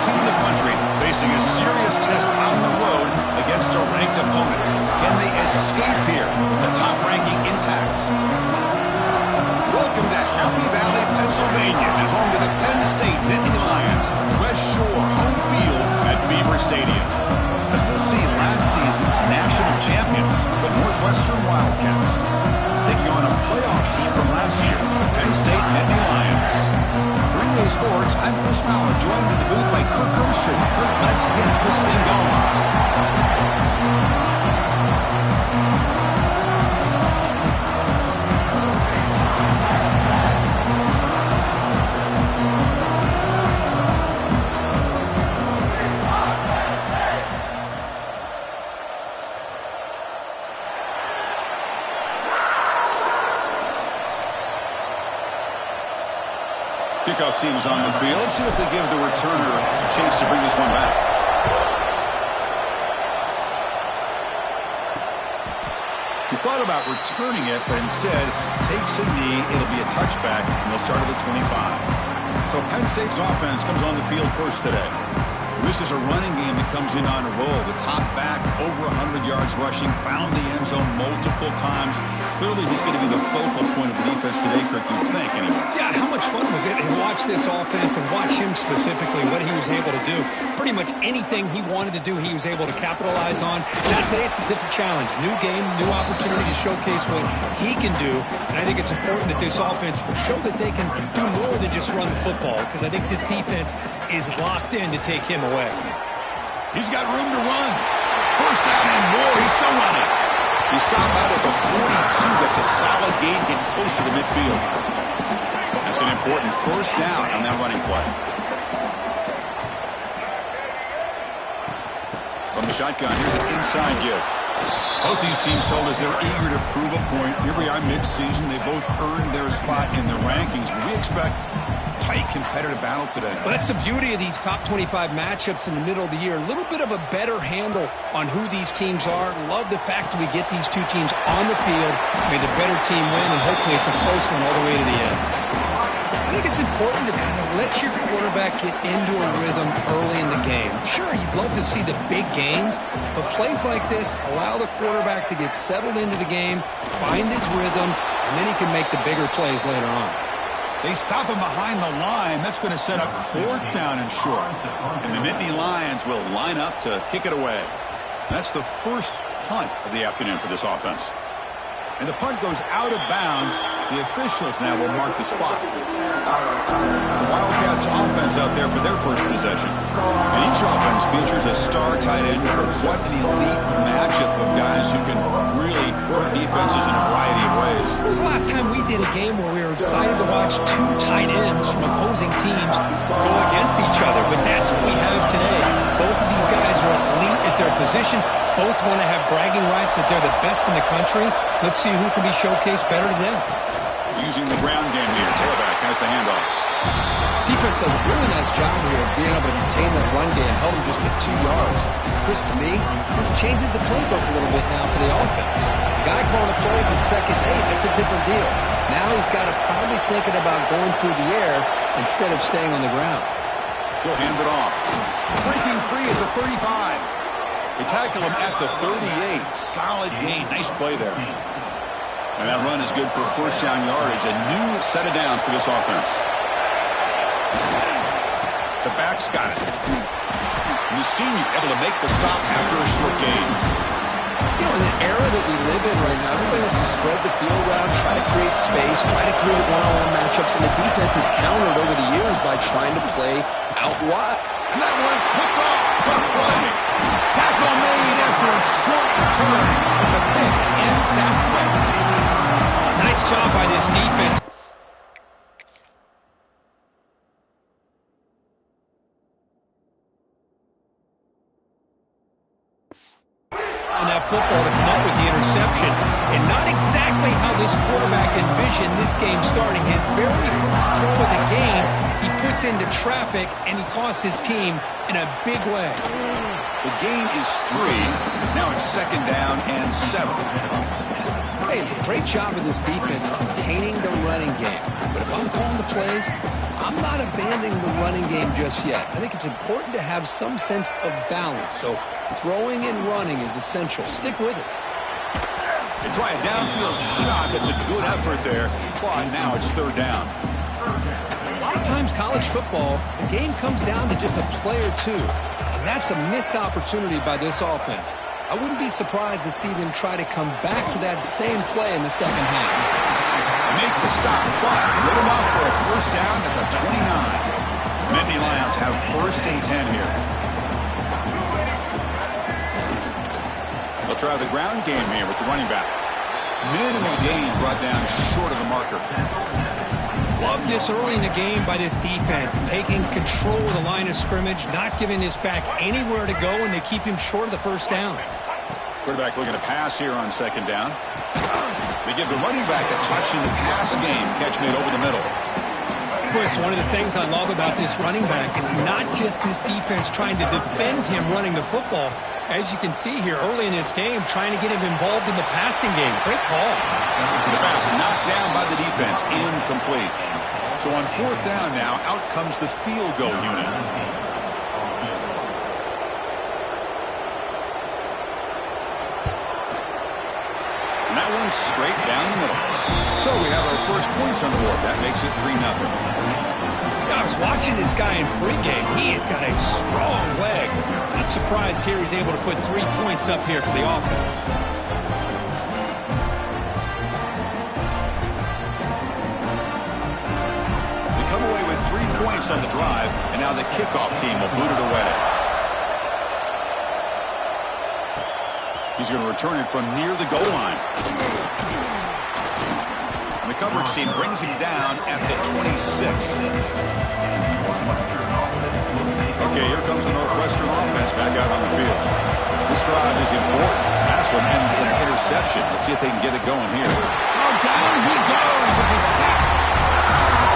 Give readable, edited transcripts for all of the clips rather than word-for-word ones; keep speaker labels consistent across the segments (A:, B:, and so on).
A: team in the country facing a serious test on the road against a ranked opponent. Can they escape here with the top ranking intact? Welcome to Happy Valley, Pennsylvania, and home to the Penn State Nittany Lions. West Shore home field at Beaver Stadium. As we'll see, last season's national champions, the Northwestern Wildcats, taking on a playoff team from last year, the Penn State Nittany Lions. For EA Sports, I'm Chris Fowler, joined in the booth by Kirk Hermstrom. Kirk, let's get this thing going. Kickoff team is on the field. See if they give the returner a chance to bring this one back. He thought about returning it, but instead takes a knee. It'll be a touchback, and they'll start at the 25. So Penn State's offense comes on the field first today. This is a running game that comes in on a roll. The top back, over 100 yards rushing, found the end zone multiple times. Clearly, he's going to be the focal point of the defense today, Kirk, you'd think, anyway. Yeah, how much fun was it to watch this offense and watch him specifically, what he was able to do. Pretty much anything he wanted to do, he was able to capitalize on. Now, today, it's a different challenge. New game, new opportunity to showcase what he can do. And I think it's important that this offense will show that they can do more than just run the football, because I think this defense is locked in to take him away. He's got room to run. First down and more. He's still running. He stopped out at the 42. That's a solid gain, getting closer to midfield. That's an important first down on that running play. From the shotgun, here's an inside give. Both these teams told us they're eager to prove a point. Here we are mid-season. They both earned their spot in the rankings. But we expect tight competitive battle today.
B: Well, that's the beauty of these top 25 matchups in the middle of the year. A little bit of a better handle on who these teams are. Love the fact that we get these two teams on the field. May the better team win, and hopefully it's a close one all the way to the end. I think it's important to kind of let your quarterback get into a rhythm early in the game. Sure, you'd love to see the big gains, but plays like this allow the quarterback to get settled into the game, find his rhythm, and then he can make the bigger plays later on.
A: They stop him behind the line. That's going to set up fourth down and short. And the Nittany Lions will line up to kick it away. That's the first punt of the afternoon for this offense. And the punt goes out of bounds. The officials now will mark the spot. The Wildcats offense out there for their first possession. And each offense features a star tight end. What an elite matchup of guys who can really hurt defenses in a variety of ways.
B: When was the last time we did a game where we were excited to watch two tight ends from opposing teams go against each other? But that's what we have today. Both of these guys are elite at their position. Both want to have bragging rights that they're the best in the country. Let's see who can be showcased better today.
A: Using the ground game here. Tailback has the handoff.
B: Defense does a really nice job here of being able to contain that run game, held him just at 2 yards. Chris, to me, this changes the playbook a little bit now for the offense. The guy calling the plays at 2nd and 8, that's a different deal. Now he's got to probably thinking about going through the air instead of staying on the ground.
A: He'll hand it off. Breaking free at the 35. They tackle him at the 38. Solid gain. Nice play there. And that run is good for first down yardage. A new set of downs for this offense. The back's got it. And the senior able to make the stop after a short gain.
B: You know, in the era that we live in right now, everybody wants to spread the field around, try to create space, try to create one-on-one matchups, and the defense has countered over the years by trying to play out wide.
A: And that one's picked off. What a play. Tackle made after a short return. But the pick ends that play.
B: Nice job by this defense. On that football to come up with the interception. And not exactly how this quarterback envisioned this game starting. His very first throw of the game, he puts into traffic, and he costs his team in a big way.
A: The gain is 3. Now it's 2nd down and 7.
B: Hey, it's a great job of this defense containing the running game. But if I'm calling the plays, I'm not abandoning the running game just yet. I think it's important to have some sense of balance. So throwing and running is essential. Stick with it.
A: They try a downfield shot. That's a good effort there. But now it's third down.
B: A lot of times college football, the game comes down to just a play or two. And that's a missed opportunity by this offense. I wouldn't be surprised to see them try to come back to that same play in the second half.
A: Make the stop, but good enough for a first down at the 29. Nittany Lions have first and 10 here. They'll try the ground game here with the running back. Minimal gain brought down short of the marker.
B: Love this early in the game by this defense, taking control of the line of scrimmage, not giving this back anywhere to go, and they keep him short of the first down.
A: Quarterback looking to pass here on second down. They give the running back a touch in the pass game. Catch made over the middle.
B: Chris, one of the things I love about this running back, it's not just this defense trying to defend him running the football. As you can see here early in this game, trying to get him involved in the passing game. Great call.
A: The pass knocked down by the defense. Incomplete. So on fourth down now, out comes the field goal unit. And that one's straight down the middle. So we have our first points on the board. That makes it 3-0.
B: I was watching this guy in pregame. He has got a strong leg. Not surprised here he's able to put 3 points up here for the offense.
A: They come away with 3 points on the drive, and now the kickoff team will boot it away. He's going to return it from near the goal line. And the coverage team brings him down at the 26. Okay, here comes the Northwestern offense back out on the field. This drive is important. Last one ended in an interception. Let's see if they can get it going here. Oh, down he goes. It's a sack.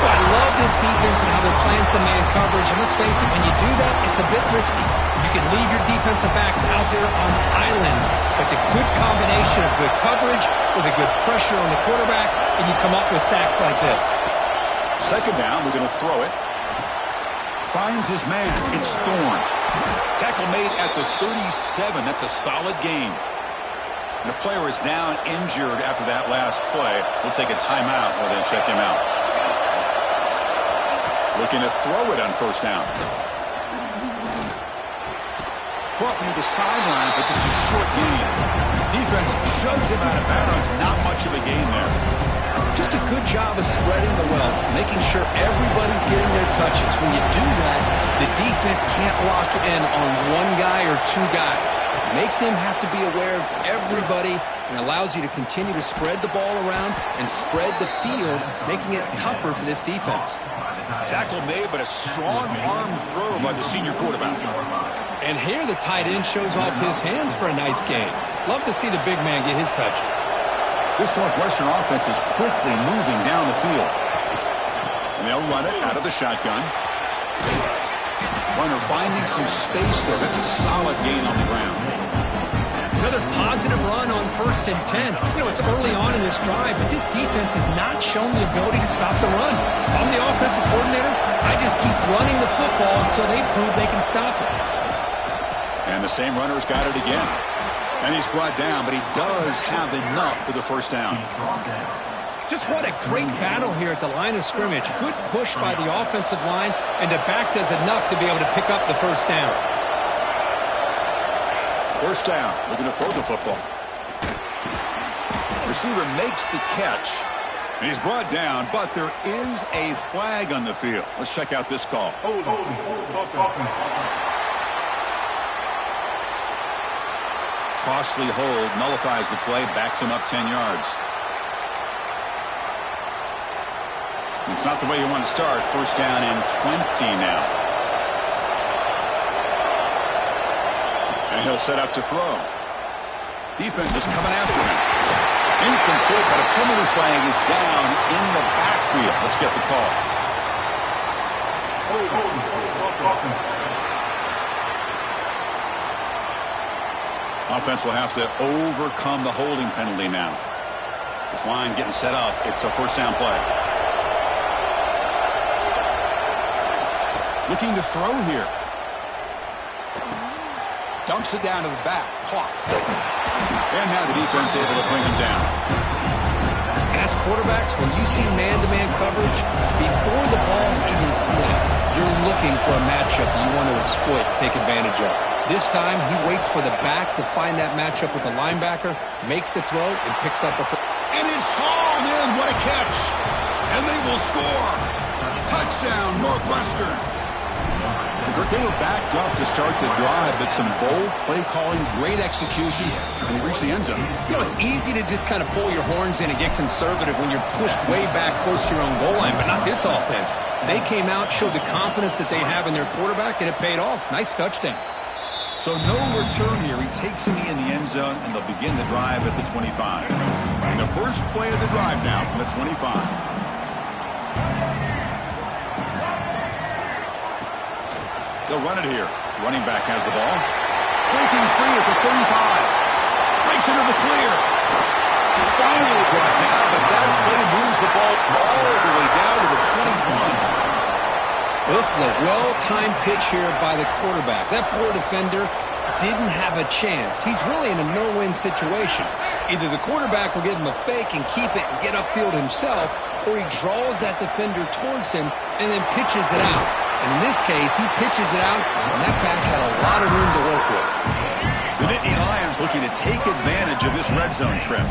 B: Well, I love this defense and how they're playing some man coverage. And let's face it, when you do that, it's a bit risky. You can leave your defensive backs out there on islands, but the good combination of good coverage with a good pressure on the quarterback, and you come up with sacks like this.
A: Second down, we're going to throw it. Finds his man. It's Thorne. Tackle made at the 37. That's a solid gain. And the player is down injured after that last play. We'll take a timeout while they check him out. Looking to throw it on first down. Caught near the sideline, but just a short gain. Defense shoves him out of bounds. Not much of a gain there.
B: Just a good job of spreading the wealth, making sure everybody's getting their touches. When you do that, the defense can't lock in on one guy or two guys. Make them have to be aware of everybody, and allows you to continue to spread the ball around and spread the field, making it tougher for this defense.
A: Tackle made, but a strong arm throw by the senior quarterback.
B: And here the tight end shows off his hands for a nice gain. Love to see the big man get his touches.
A: This Northwestern offense is quickly moving down the field. And they'll run it out of the shotgun. Runner finding some space there. That's a solid gain on the ground.
B: Another positive run on 1st and 10. You know, it's early on in this drive, but this defense has not shown the ability to stop the run. If I'm the offensive coordinator, I just keep running the football until they prove they can stop it.
A: And the same runner's got it again. And he's brought down, but he does have enough for the first down.
B: Just what a great battle here at the line of scrimmage. Good push by the offensive line, and the back does enough to be able to pick up the first down.
A: First down, looking to throw the football. Receiver makes the catch. And he's brought down, but there is a flag on the field. Let's check out this call. Costly hold, nullifies the play, backs him up 10 yards. It's not the way you want to start. First down and 20 now. And he'll set up to throw. Defense is coming after him. Incomplete, but a penalty flag is down in the backfield. Let's get the call. Offense will have to overcome the holding penalty now. This line getting set up. It's a first down play. Looking to throw here. Dumps it down to the back. Caught. And now the defense able to bring him down.
B: As quarterbacks, when you see man-to-man coverage, before the ball's even snapped, you're looking for a matchup that you want to exploit, take advantage of. This time, he waits for the back to find that matchup with the linebacker, makes the throw, and picks up a...
A: And it's hauled in. What a catch. And they will score. Touchdown, Northwestern. They were backed up to start the drive, but some bold play calling, great execution, and he reached the end zone.
B: You know, it's easy to just kind of pull your horns in and get conservative when you're pushed way back close to your own goal line, but not this offense. They came out, showed the confidence that they have in their quarterback, and it paid off. Nice touchdown.
A: So no return here. He takes a knee in the end zone, and they'll begin the drive at the 25. And the first play of the drive now from the 25. They'll run it here. Running back has the ball. Breaking free at the 35. Breaks into the clear. Finally brought down, but that play moves the ball all the way down to the 21.
B: This is a well-timed pitch here by the quarterback. That poor defender didn't have a chance. He's really in a no-win situation. Either the quarterback will give him a fake and keep it and get upfield himself, or he draws that defender towards him and then pitches it out. And in this case, he pitches it out, and that back had a lot of room to work with.
A: The Nittany Lions looking to take advantage of this red zone trip.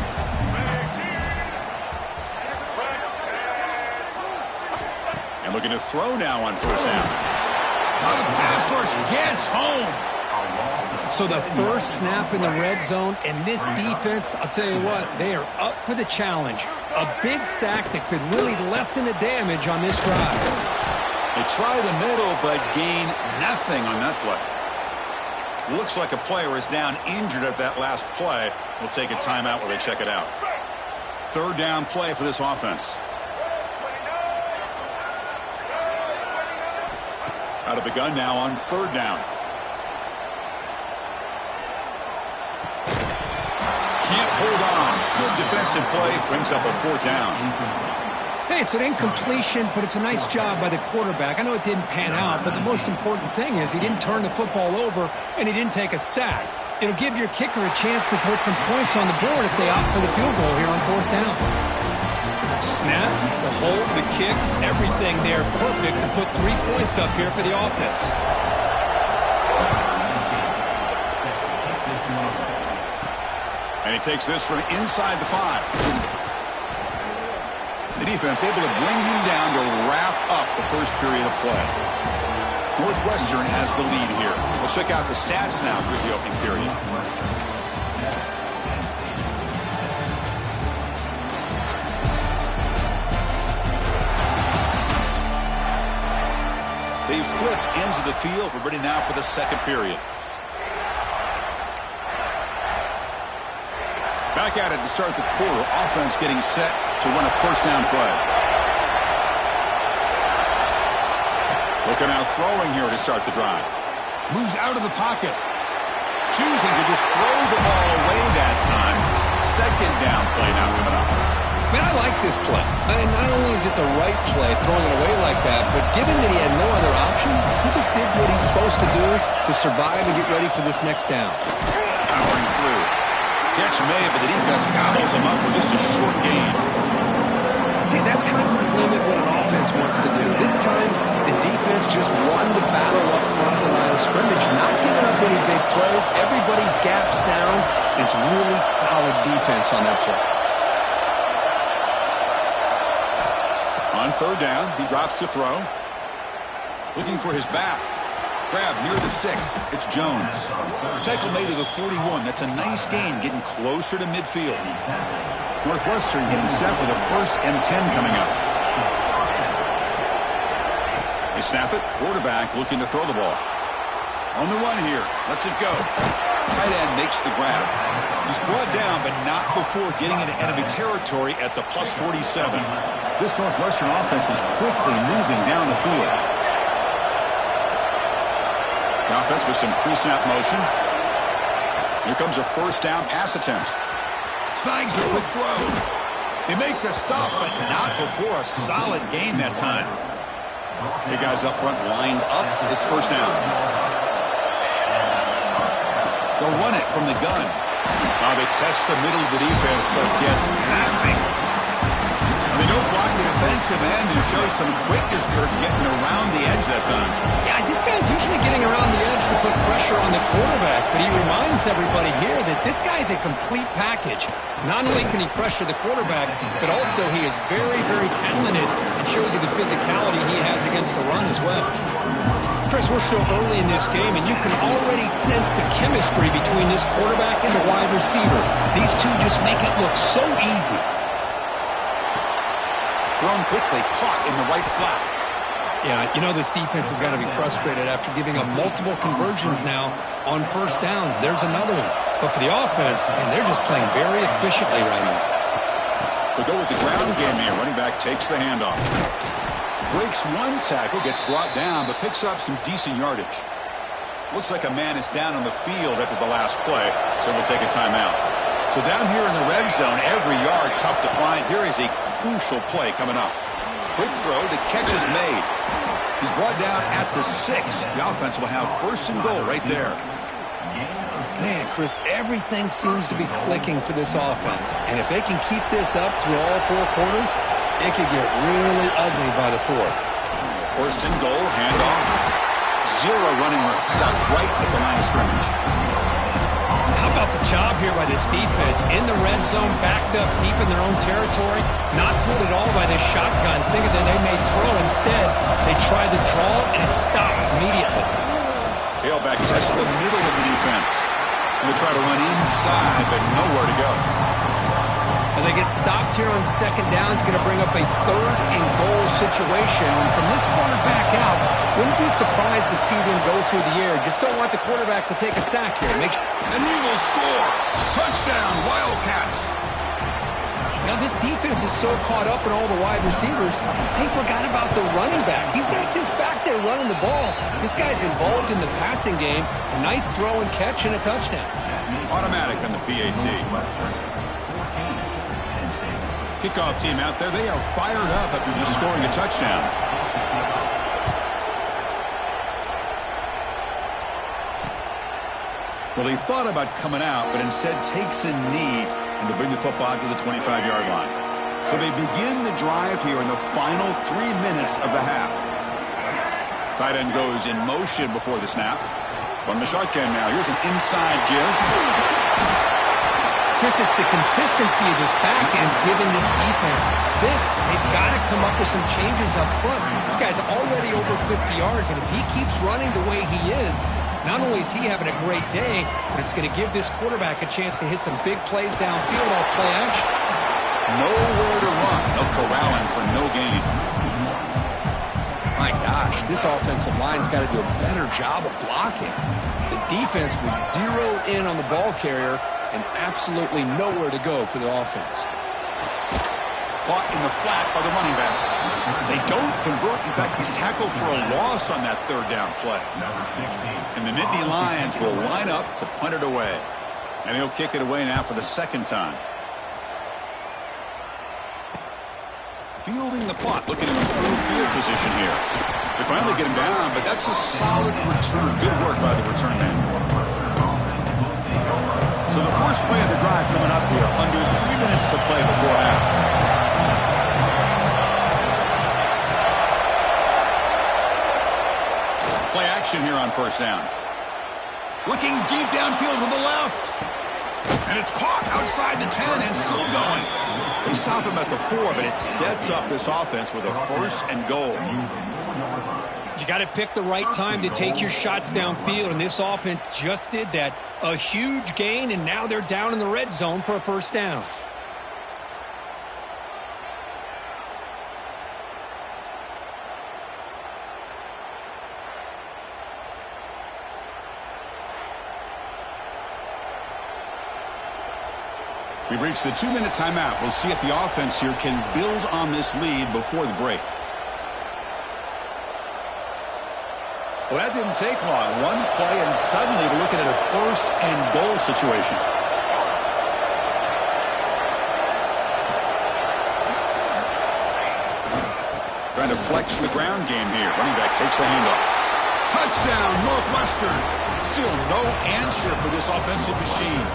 A: And looking to throw now on first down. The pass rush gets home.
B: So the first snap in the red zone, and this defense, I'll tell you what, they are up for the challenge. A big sack that could really lessen the damage on this drive.
A: They try the middle, but gain nothing on that play. Looks like a player is down injured at that last play. We'll take a timeout while they check it out. Third down play for this offense. Out of the gun now on third down. Can't hold on. Good defensive play brings up a fourth down.
B: Hey, it's an incompletion, but it's a nice job by the quarterback. I know it didn't pan out, but the most important thing is he didn't turn the football over and he didn't take a sack. It'll give your kicker a chance to put some points on the board if they opt for the field goal here on fourth down. Snap, the hold, the kick, everything there perfect to put 3 points up here for the offense.
A: And he takes this from inside the 5. The defense able to bring him down to wrap up the first period of play. Northwestern has the lead here. We'll check out the stats now through the opening period. They flipped into the field. We're ready now for the second period. Back at it to start the quarter. Offense getting set to run a first down play. Looking out throwing here to start the drive. Moves out of the pocket. Choosing to just throw the ball away that time. Second down play now coming up.
B: Man, I like this play. Not only is it the right play, throwing it away like that, but given that he had no other option, he just did what he's supposed to do to survive and get ready for this next down.
A: Powering through. Catch made, but the defense gobbles him up for just a short gain.
B: See, that's how you limit what an offense wants to do. This time, the defense just won the battle up front of the line of scrimmage, not giving up any big plays. Everybody's gap sound. It's really solid defense on that play.
A: On third down, he drops to throw. Looking for his back. Grab near the sticks. It's Jones. Tackle made to the 41. That's a nice gain, getting closer to midfield. Northwestern getting set with a first and 10 coming up. They snap it. Quarterback looking to throw the ball. On the run here. Lets it go. Tight end makes the grab. He's brought down, but not before getting into enemy territory at the plus 47. This Northwestern offense is quickly moving down the field. The offense with some pre-snap motion. Here comes a first down pass attempt. Snags a quick throw. They make the stop, but not before a solid gain that time. The guys up front lined up. It's first down. They'll run it from the gun. They test the middle of the defense, but get nothing. They don't block the defensive end and show some quickness, Kirk, getting around the edge that time.
B: Yeah, this guy's usually getting around the edge to put pressure on the quarterback, but he reminds everybody here that this guy's a complete package. Not only can he pressure the quarterback, but also he is very, very talented and shows you the physicality he has against the run as well. Chris, we're still early in this game, and you can already sense the chemistry between this quarterback and the wide receiver. These two just make it look so easy.
A: Thrown quickly, caught in the right flat.
B: Yeah, you know this defense has got to be frustrated after giving up multiple conversions now on first downs. There's another one. But for the offense, man, they're just playing very efficiently right now.
A: They go with the ground game here. Running back takes the handoff. Breaks one tackle, gets brought down, but picks up some decent yardage. Looks like a man is down on the field after the last play, so we'll take a timeout. So down here in the red zone, every yard tough to find. Here is a crucial play coming up. Quick throw, the catch is made. He's brought down at the 6. The offense will have first and goal right there.
B: Man, Chris, everything seems to be clicking for this offense. And if they can keep this up through all 4 quarters, it could get really ugly by the 4th.
A: First and goal, handoff. 0 running room. Stop right at the line of scrimmage.
B: How about the job here by this defense? In the red zone, backed up deep in their own territory, not fooled at all by this shotgun, thinking that they may throw. Instead, they tried the draw, and it stopped immediately.
A: Tailback tests the middle of the defense. And they try to run inside, but nowhere to go.
B: And they get stopped here on second down. It's going to bring up a 3rd and goal situation. And from this far back out, wouldn't be surprised to see them go through the air. Just don't want the quarterback to take a sack here.
A: And he will score. Touchdown, Wildcats.
B: Now, this defense is so caught up in all the wide receivers, they forgot about the running back. He's not just back there running the ball. This guy's involved in the passing game. A nice throw and catch and a touchdown.
A: Automatic on the PAT. Kickoff team out there. They are fired up after just scoring a touchdown. Well, he thought about coming out, but instead takes a knee and to bring the football to the 25-yard line. So they begin the drive here in the final 3 minutes of the half. Tight end goes in motion before the snap. From the shotgun now, here's an inside give.
B: Chris, it's the consistency of this back is giving this defense fits. They've got to come up with some changes up front. This guy's already over 50 yards, and if he keeps running the way he is, not only is he having a great day, but it's going to give this quarterback a chance to hit some big plays downfield off play action.
A: Nowhere to run. No corralling for no gain.
B: My gosh, this offensive line's got to do a better job of blocking. The defense was zeroed in on the ball carrier and absolutely nowhere to go for the offense.
A: Caught in the flat by the running back. They don't convert. In fact, he's tackled for a loss on that 3rd down play. And the Nittany Lions will line up to punt it away. And he'll kick it away now for the 2nd time. Fielding the punt, looking to improve field position here. They finally get him down, but that's a solid return. Good work by the return man. So the first play of the drive coming up here. Under 3 minutes to play before half. Play action here on first down. Looking deep downfield to the left. And it's caught outside the 10 and still going. They stop him at the 4, but it sets up this offense with a 1st and goal.
B: You got to pick the right time to take your shots downfield, and this offense just did that. A huge gain, and now they're down in the red zone for a first down.
A: We've reached the 2-minute timeout. We'll see if the offense here can build on this lead before the break. Well, that didn't take long. One play, and suddenly we're looking at a 1st and goal situation. Trying trying to flex the ground game here. Running back takes the handoff. Touchdown, Northwestern. Still no answer for this offensive machine.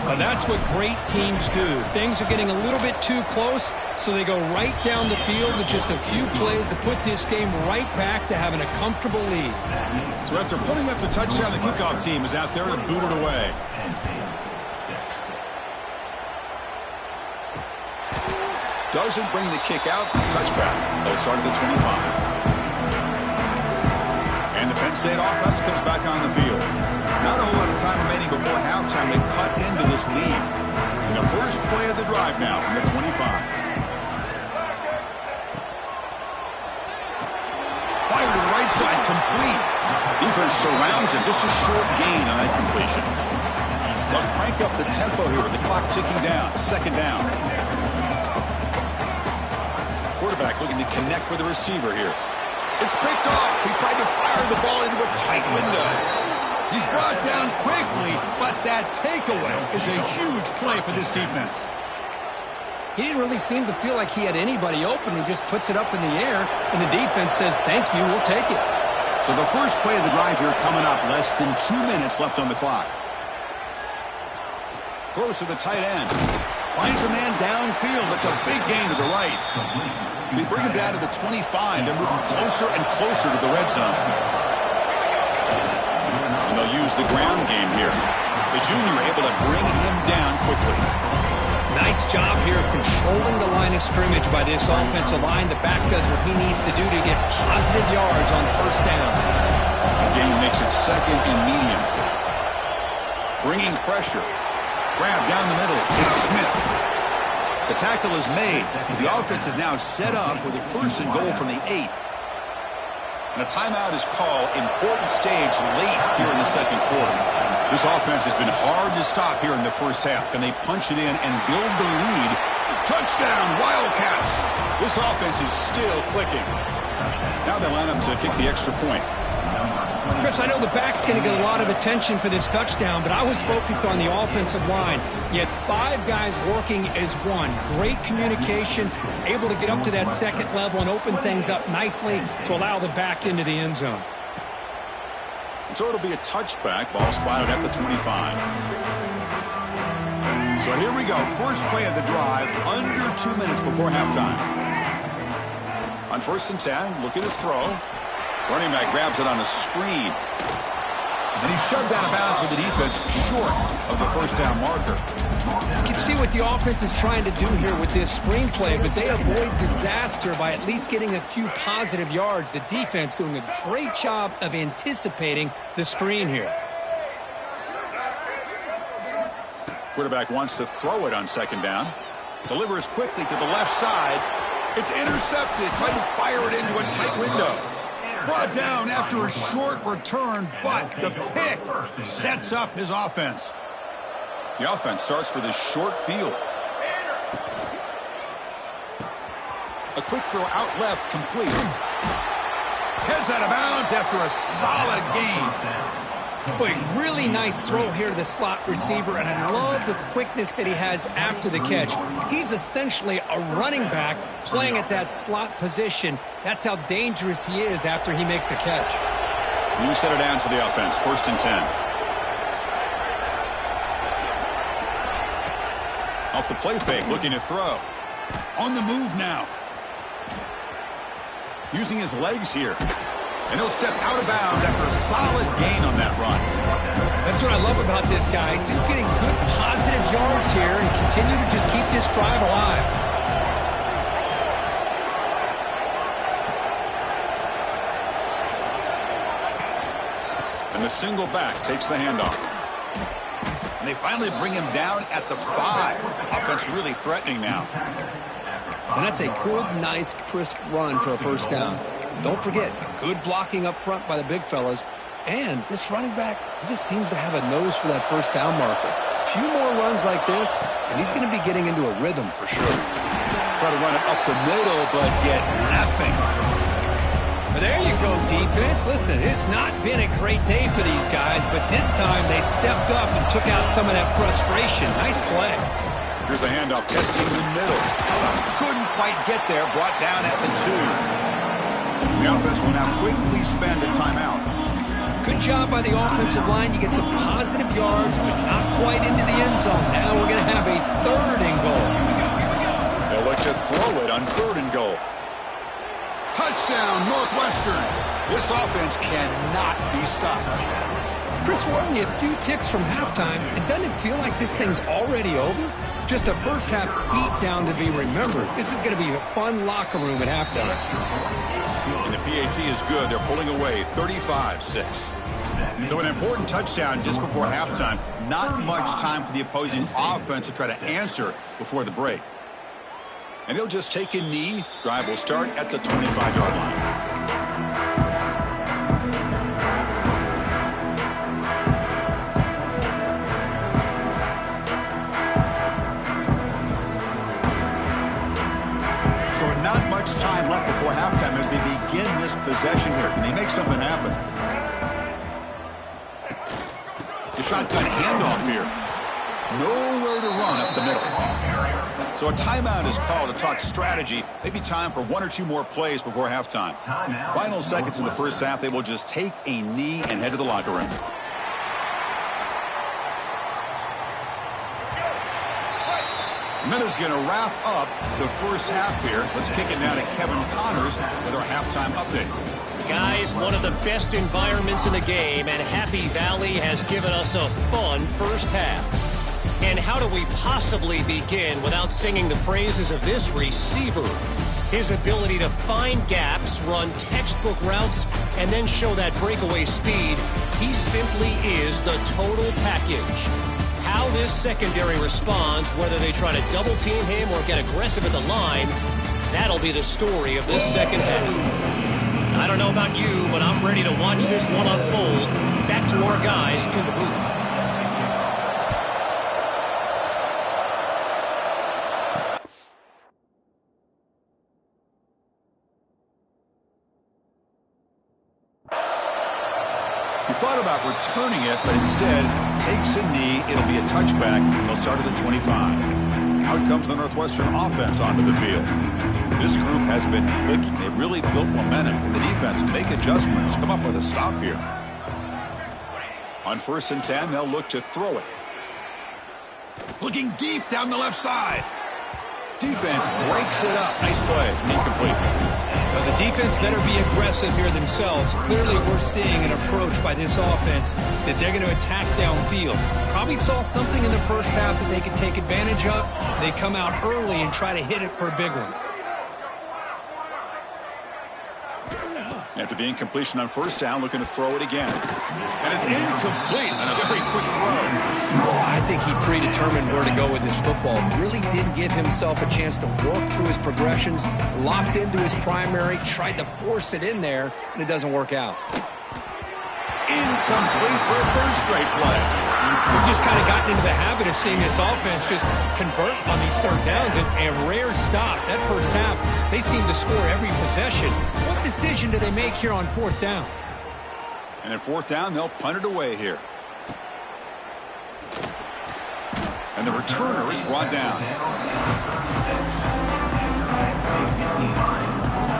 B: Well, that's what great teams do. Things are getting a little bit too close, so they go right down the field with just a few plays to put this game right back to having a comfortable lead.
A: So after putting up the touchdown, the kickoff team is out there to boot it away. Doesn't bring the kick out. Touchback. They'll start at the 25. And the Penn State offense comes back on the field. Not a whole lot of time remaining before halftime to cut into this lead. And the first play of the drive now from the 25. Fire to the right side, complete. Defense surrounds him. Just a short gain on that completion. They'll crank up the tempo here with the clock ticking down. Second down. Quarterback looking to connect with the receiver here. It's picked off. He tried to fire the ball into a tight window. He's brought down quickly, but that takeaway is a huge play for this defense.
B: He didn't really seem to feel like he had anybody open. He just puts it up in the air, and the defense says, thank you, we'll take it.
A: So the first play of the drive here coming up. Less than 2 minutes left on the clock. Throws to the tight end. Finds a man downfield. That's a big gain to the right. They bring him down to the 25. They're moving closer and closer to the red zone. And they'll use the ground game here. The junior able to bring him down quickly.
B: Nice job here of controlling the line of scrimmage by this offensive line. The back does what he needs to do to get positive yards on first down.
A: The game makes it second and medium. Bringing pressure. Grab down the middle. It's Smith. The tackle is made. The offense is now set up with a first and goal from the 8. And a timeout is called. Important stage late here in the second quarter. This offense has been hard to stop here in the first half. Can they punch it in and build the lead? Touchdown, Wildcats. This offense is still clicking. Now they line up to kick the extra point.
B: Chris, I know the back's going to get a lot of attention for this touchdown, but I was focused on the offensive line. You had 5 guys working as one. Great communication, able to get up to that second level and open things up nicely to allow the back into the end zone.
A: So it'll be a touchback. Ball spotted at the 25. So here we go. First play of the drive, under 2 minutes before halftime. On first and 10, looking to throw. Running back grabs it on a screen. And he's shoved out of bounds with the defense short of the first down marker.
B: You can see what the offense is trying to do here with this screenplay, but they avoid disaster by at least getting a few positive yards. The defense doing a great job of anticipating the screen here.
A: Quarterback wants to throw it on second down. Delivers quickly to the left side. It's intercepted. Trying to fire it into a tight window. Brought down after a short return, but the pick sets up his offense. The offense starts with a short field. A quick throw out left, complete. Heads out of bounds after a solid gain.
B: Boy, really nice throw here to the slot receiver, and I love the quickness that he has after the catch. He's essentially a running back playing at that slot position. That's how dangerous he is after he makes a catch.
A: New set of downs for the offense, first and 10. Off the play fake, looking to throw. On the move now. Using his legs here. And he'll step out of bounds after a solid gain on that run.
B: That's what I love about this guy. Just getting good positive yards here and continue to just keep this drive alive.
A: And the single back takes the handoff. And they finally bring him down at the 5. Offense really threatening now.
B: And that's a good, nice, crisp run for a first down. Don't forget, good blocking up front by the big fellas. And this running back, he just seems to have a nose for that first down marker. A few more runs like this, and he's going to be getting into a rhythm for sure.
A: Try to run it up the middle, but get nothing.
B: But there you go, defense. Listen, it's not been a great day for these guys, but this time they stepped up and took out some of that frustration. Nice play.
A: Here's the handoff, testing the middle. Couldn't quite get there, brought down at the 2. The offense will now quickly spend a timeout.
B: Good job by the offensive line. You get some positive yards, but not quite into the end zone. Now we're going to have a 3rd and goal.
A: They'll look to throw it on 3rd and goal. Touchdown, Northwestern. This offense cannot be stopped.
B: Chris, we're only a few ticks from halftime, and doesn't it feel like this thing's already over? Just a first-half beatdown to be remembered. This is going to be a fun locker room at halftime.
A: And the PAT is good. They're pulling away 35-6. So an important touchdown just before halftime. Not much time for the opposing offense to try to answer before the break. And he'll just take a knee. Drive will start at the 25-yard line. Not much time left before halftime as they begin this possession here. Can they make something happen? The shotgun handoff here. Nowhere to run up the middle. So a timeout is called to talk strategy. Maybe time for 1 or 2 more plays before halftime. Final seconds in the first half, they will just take a knee and head to the locker room. Minute's going to wrap up the first half here. Let's kick it now to Kevin Connors with our halftime update.
C: Guys, one of the best environments in the game, and Happy Valley has given us a fun first half. And how do we possibly begin without singing the praises of this receiver? His ability to find gaps, run textbook routes, and then show that breakaway speed. He simply is the total package. How this secondary responds, whether they try to double team him or get aggressive at the line, that'll be the story of this second half. I don't know about you, but I'm ready to watch this one unfold. Back to our guys in the booth.
A: He thought about returning it, but instead takes a knee. It'll be a touchback. They'll start at the 25. Out comes the Northwestern offense onto the field. This group has been clicking. They've really built momentum. Can the defense make adjustments? Come up with a stop here. On 1st and 10, they'll look to throw it. Looking deep down the left side. Defense breaks it up. Nice play. Incomplete.
B: Well, the defense better be aggressive here themselves. Clearly, we're seeing an approach by this offense that they're going to attack downfield. Probably saw something in the first half that they could take advantage of. They come out early and try to hit it for a big one.
A: After the incompletion on 1st down, looking to throw it again. And it's incomplete on a very quick throw.
B: I think he predetermined where to go with his football. Really didn't give himself a chance to work through his progressions. Locked into his primary, tried to force it in there, and it doesn't work out.
A: Incomplete for a 3rd straight play.
B: We've just kind of gotten into the habit of seeing this offense just convert on these 3rd downs. It's a rare stop. That first half, they seem to score every possession. What decision do they make here on 4th down?
A: And at 4th down, they'll punt it away here. And the returner is brought down.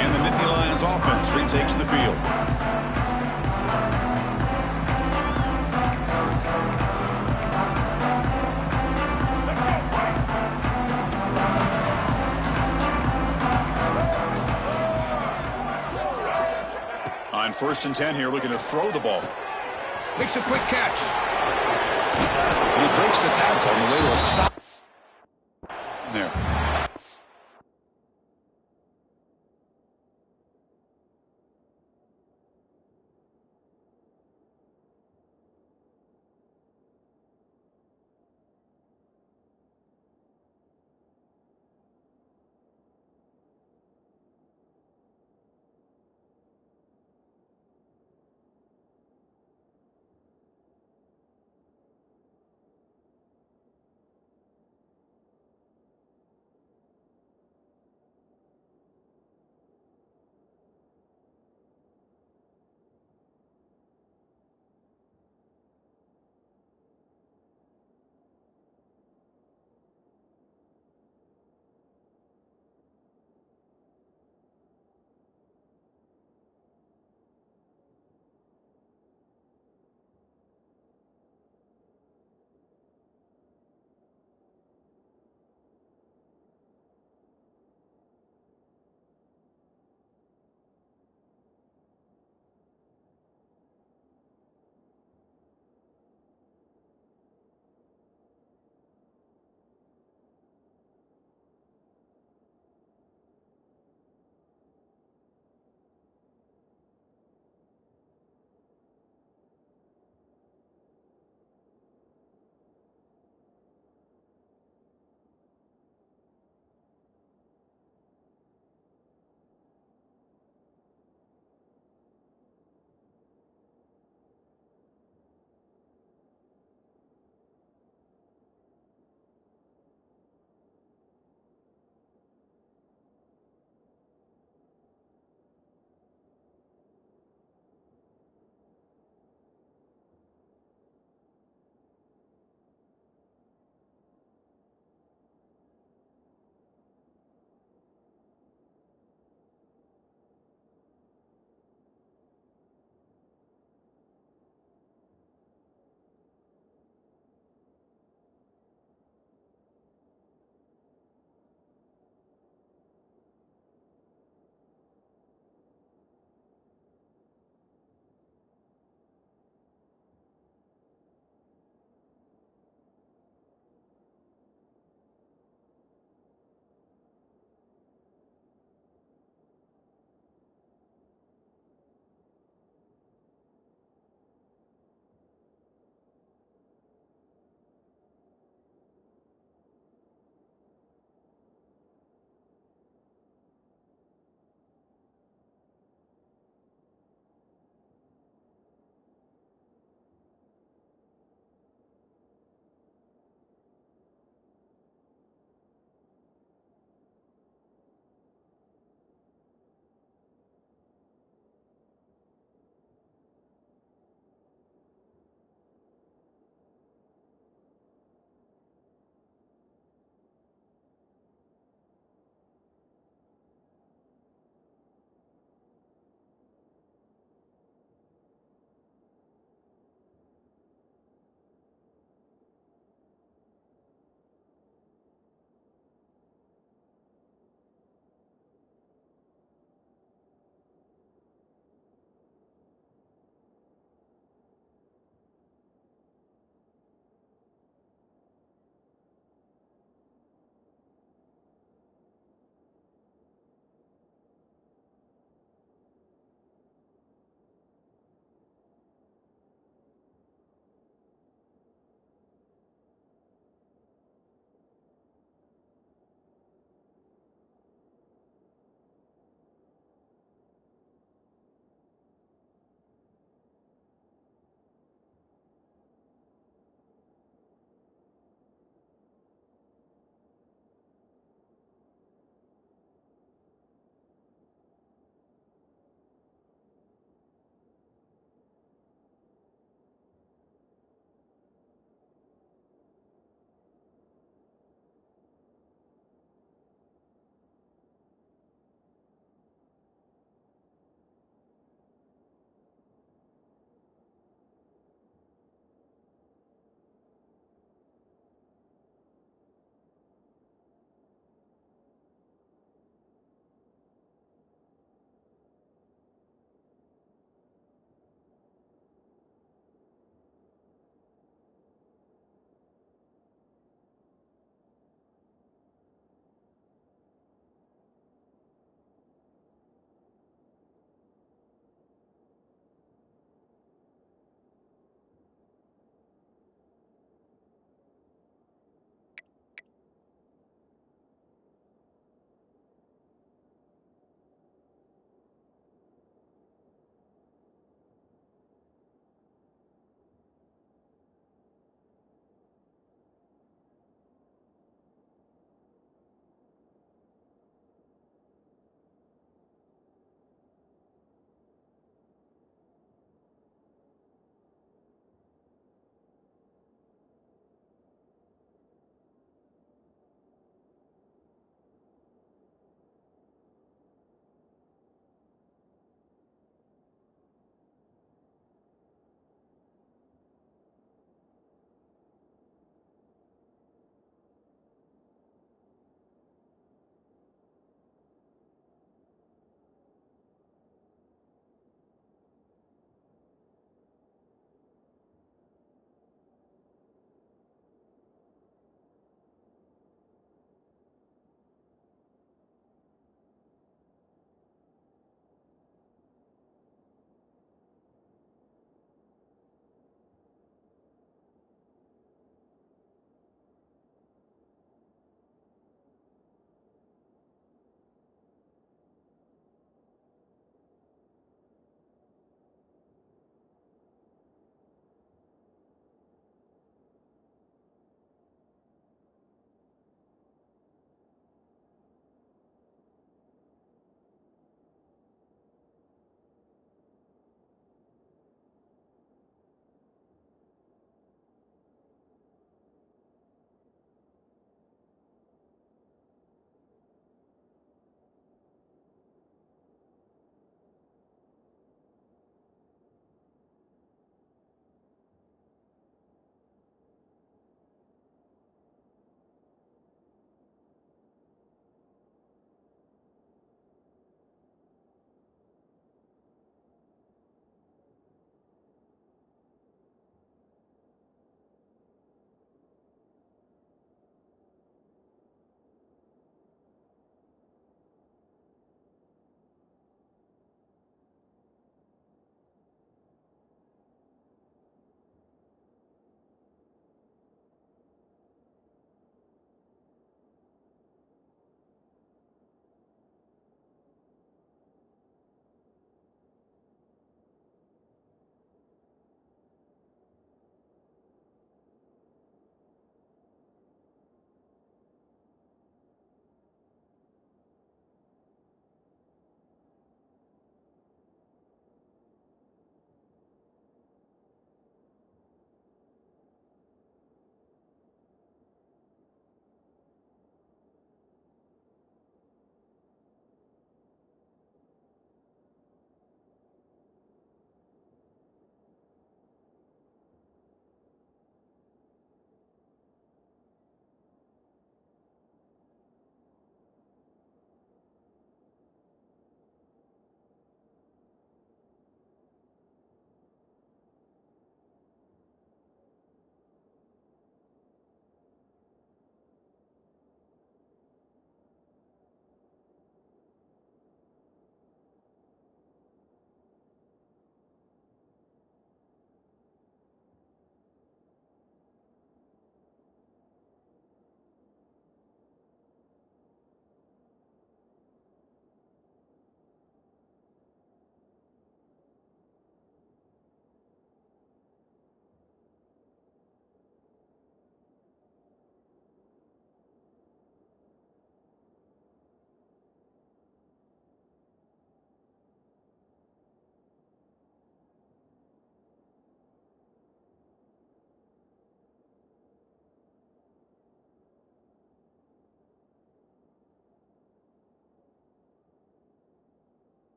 A: And the Nittany Lions offense retakes the field. On 1st and 10 here, looking to throw the ball. Makes a quick catch. And he breaks the tackle on the way to a stop. There.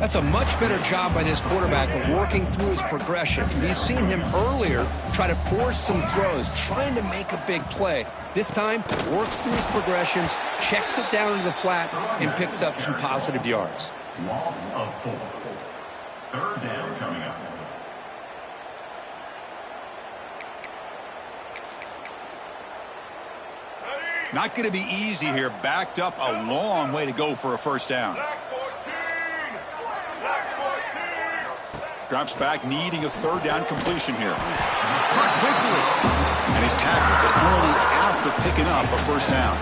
B: That's a much better job by this quarterback of working through his progressions. We've seen him earlier try to force some throws, trying to make a big play. This time, works through his progressions, checks it down into the flat, and picks up some positive yards.
D: Loss of 4. Third down coming up.
A: Not going to be easy here. Backed up a long way to go for a first down. Drops back, needing a third down completion here. Caught quickly. And he's tackled, but only after picking up a first down.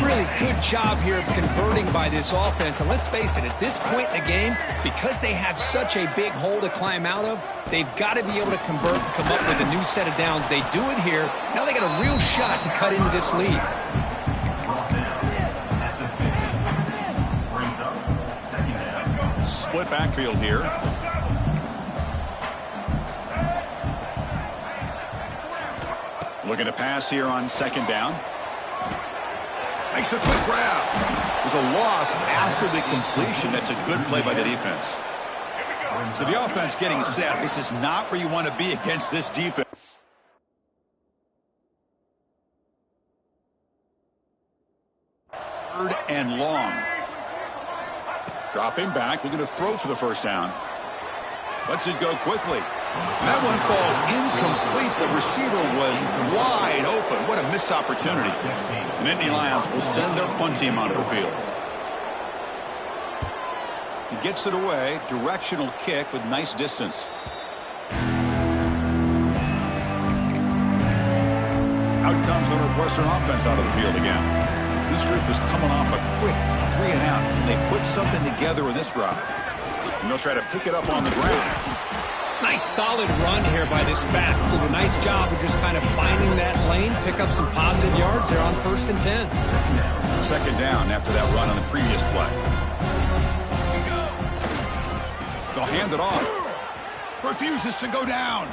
B: Really good job here of converting by this offense. And let's face it, at this point in the game, because they have such a big hole to climb out of, they've got to be able to convert and come up with a new set of downs. They do it here. Now they got a real shot to cut into this lead.
A: Split backfield here. Looking to pass here on second down. Makes a quick grab. There's a loss after the completion. That's a good play by the defense. So the offense getting set. This is not where you want to be against this defense. Third and long. Dropping back, looking to throw for the first down. Lets it go quickly. That one falls incomplete. The receiver was wide open. What a missed opportunity. And Indy Lions will send their punt team onto the field. He gets it away. Directional kick with nice distance. Out comes the Northwestern offense out of the field again. This group is coming off a quick 3 and out. Can they put something together in this drive? And they'll try to pick it up on the ground.
B: Nice solid run here by this back. Did a nice job of just kind of finding that lane, pick up some positive yards there on 1st and 10.
A: Second down after that run on the previous play. They'll hand it off. Refuses to go down.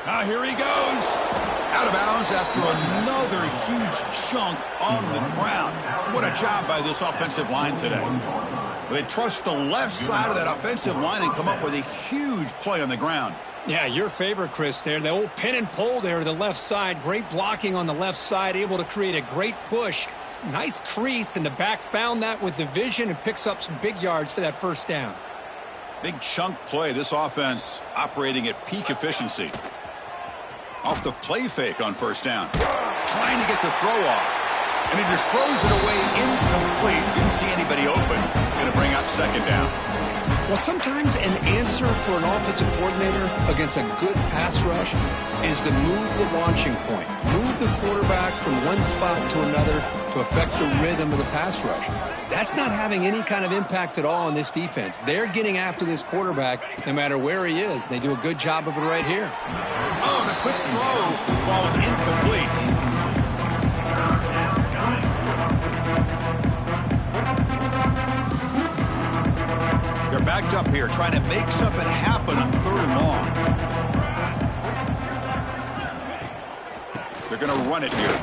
A: Now here he goes. Out of bounds after another huge chunk on the ground. What a job by this offensive line today. They trust the left side of that offensive line and come up with a huge play on the ground.
B: Yeah, your favorite, Chris, there. The old pin and pull there to the left side. Great blocking on the left side, able to create a great push. Nice crease, and the back found that with the vision and picks up some big yards for that first down.
A: Big chunk play. This offense operating at peak efficiency. Off the play fake on first down. Trying to get the throw off. And he just throws it away incomplete. Didn't see anybody open. Going to bring up second down.
B: Well, sometimes an answer for an offensive coordinator against a good pass rush is to move the launching point. Move the quarterback from one spot to another to affect the rhythm of the pass rush. That's not having any kind of impact at all on this defense. They're getting after this quarterback no matter where he is. They do a good job of it right here.
A: Oh, the quick throw falls incomplete. They're backed up here, trying to make something happen on 3rd and long. They're going to run it here.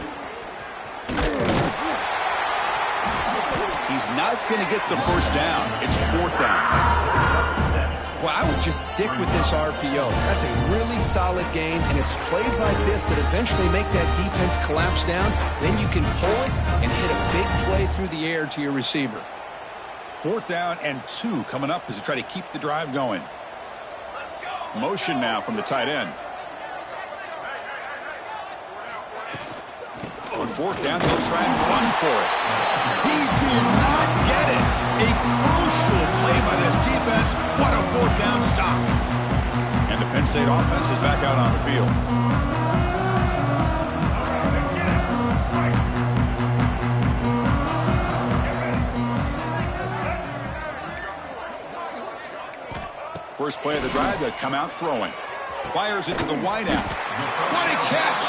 A: He's not going to get the first down. It's 4th down.
B: Well, I would just stick with this RPO. That's a really solid game, and it's plays like this that eventually make that defense collapse down. Then you can pull it and hit a big play through the air to your receiver.
A: 4th down and 2 coming up as they try to keep the drive going. Motion now from the tight end. On 4th down, they'll try and run for it. He did not get it. A crucial play by this defense. What a 4th down stop. And the Penn State offense is back out on the field. First play of the drive, they come out throwing. Fires it to the wideout. What a catch!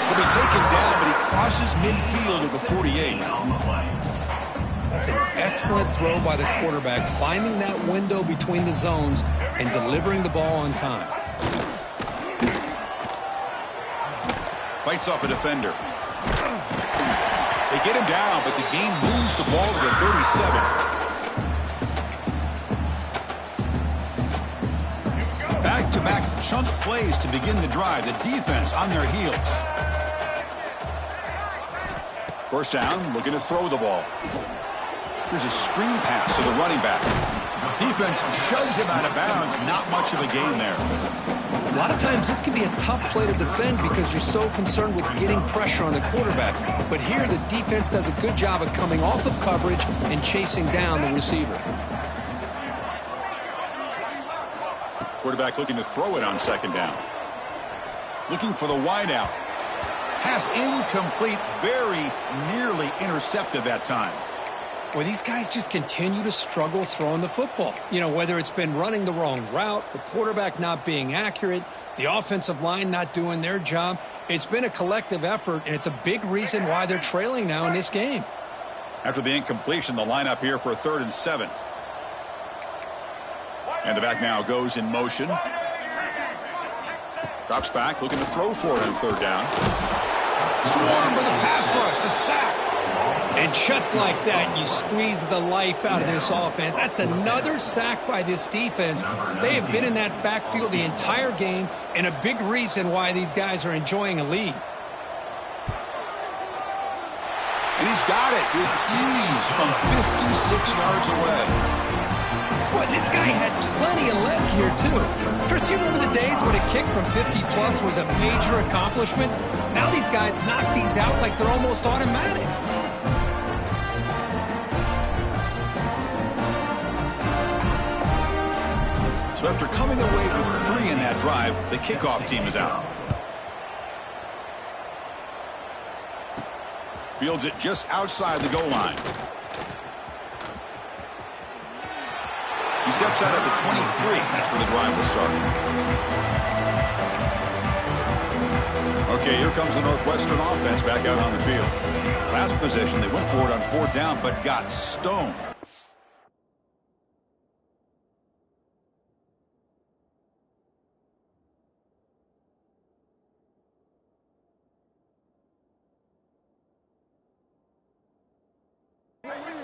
A: He'll be taken down, but he crosses midfield to the 48.
B: That's an excellent throw by the quarterback, finding that window between the zones and delivering the ball on time.
A: Fights off a defender. They get him down, but the game moves the ball to the 37. back-to-back chunk plays to begin the drive. The defense on their heels. First down, looking to throw the ball. Here's a screen pass to the running back. Defense shoves him out of bounds. Not much of a gain there.
B: A lot of times this can be a tough play to defend because you're so concerned with getting pressure on the quarterback. But here the defense does a good job of coming off of coverage and chasing down the receiver.
A: Quarterback looking to throw it on second down. Looking for the wideout. Pass incomplete. Very nearly intercepted that time.
B: Well, these guys just continue to struggle throwing the football. You know, whether it's been running the wrong route, the quarterback not being accurate, the offensive line not doing their job. It's been a collective effort, and it's a big reason why they're trailing now in this game.
A: After the incompletion, the lineup here for a 3rd and 7. And the back now goes in motion. Drops back, looking to throw for it on 3rd down. Swarm with a pass rush, a sack.
B: And just like that, you squeeze the life out of this offense. That's another sack by this defense. They have been in that backfield the entire game, and a big reason why these guys are enjoying a lead.
A: And he's got it with ease from 56 yards away.
B: Boy, this guy had plenty of leg here, too. Chris, you remember the days when a kick from 50-plus was a major accomplishment? Now these guys knock these out like they're almost automatic.
A: So after coming away with 3 in that drive, the kickoff team is out. Fields it just outside the goal line. He steps out at the 23. That's where the drive will start. Okay, here comes the Northwestern offense back out on the field. Last possession, they went for it on 4th down, but got stoned.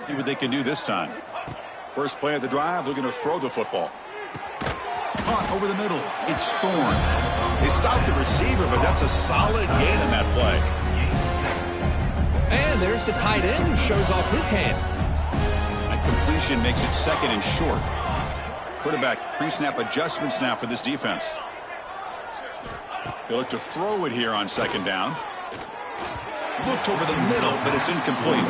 A: See what they can do this time. First play of the drive, looking to throw the football. Caught over the middle. It's Thorne. They stopped the receiver, but that's a solid gain in that play.
B: And there's the tight end who shows off his hands.
A: That completion makes it 2nd and short. Quarterback pre-snap adjustments now for this defense. They look to throw it here on 2nd down. Looked over the middle, but it's incomplete.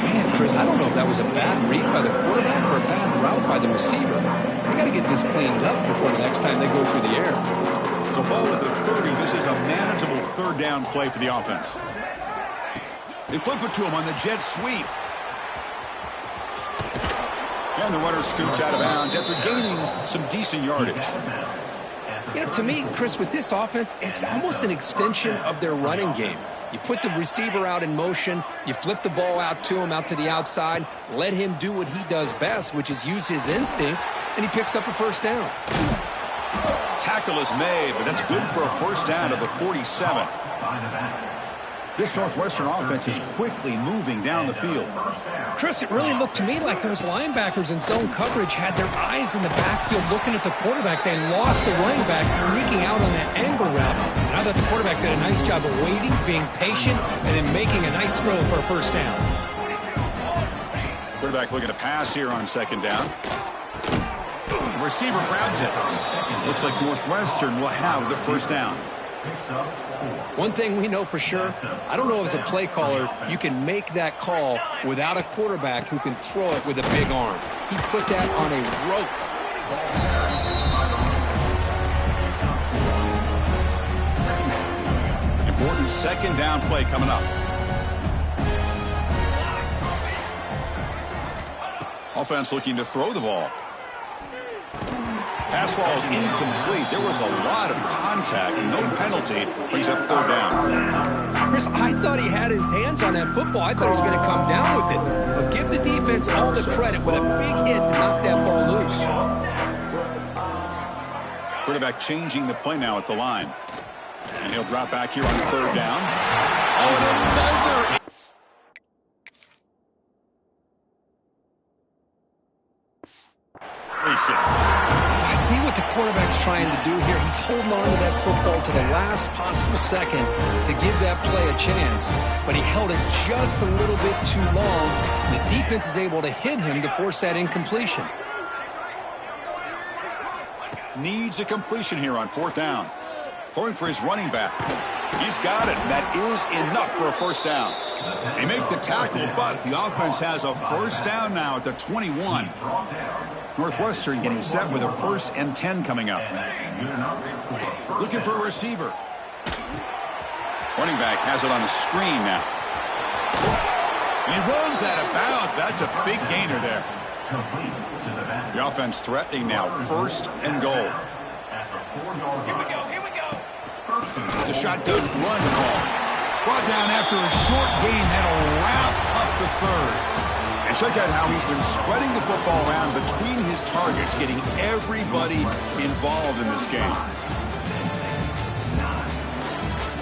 B: Man, Chris, I don't know if that was a bad read by the quarterback or a bad route by the receiver. They got to get this cleaned up before the next time they go through the air.
A: So ball at the 30. This is a manageable 3rd down play for the offense. They flip it to him on the jet sweep. And the runner scoots out of bounds after gaining some decent yardage.
B: You know, to me, Chris, with this offense, it's almost an extension of their running game. You put the receiver out in motion, you flip the ball out to him, out to the outside, let him do what he does best, which is use his instincts, and he picks up a 1st down.
A: Tackle is made, but that's good for a 1st down to the 47. This Northwestern offense is quickly moving down the field.
B: Chris, it really looked to me like those linebackers in zone coverage had their eyes in the backfield looking at the quarterback. They lost the running back sneaking out on that angle route. And I thought the quarterback did a nice job of waiting, being patient, and then making a nice throw for a 1st down.
A: Quarterback looking to pass here on 2nd down. The receiver grabs it. Looks like Northwestern will have the 1st down.
B: One thing we know for sure, I don't know as a play caller, you can make that call without a quarterback who can throw it with a big arm. He put that on a rope.
A: Important 2nd down play coming up. Offense looking to throw the ball. Pass ball is incomplete. There was a lot of contact. No penalty. Brings up 3rd down.
B: Chris, I thought he had his hands on that football. I thought he was going to come down with it. But give the defense all the credit with a big hit to knock that ball loose.
A: Quarterback changing the play now at the line. And he'll drop back here on 3rd down. Oh, and another.
B: See what the quarterback's trying to do here. He's holding on to that football to the last possible second to give that play a chance. But he held it just a little bit too long. The defense is able to hit him to force that incompletion.
A: Needs a completion here on 4th down. Throwing for his running back. He's got it. That is enough for a first down. They make the tackle, but the offense has a first down now at the 21. Northwestern getting set with a 1st and 10 coming up. Looking for a receiver. Running back has it on the screen now. And he runs out of bounds. That's a big gainer there. The offense threatening now. 1st and goal.
C: Here we go.
A: It's a shotgun run call. Brought down after a short gain. That'll wrap up the 3rd. And check out how he's been spreading the football around between his targets, getting everybody involved in this game.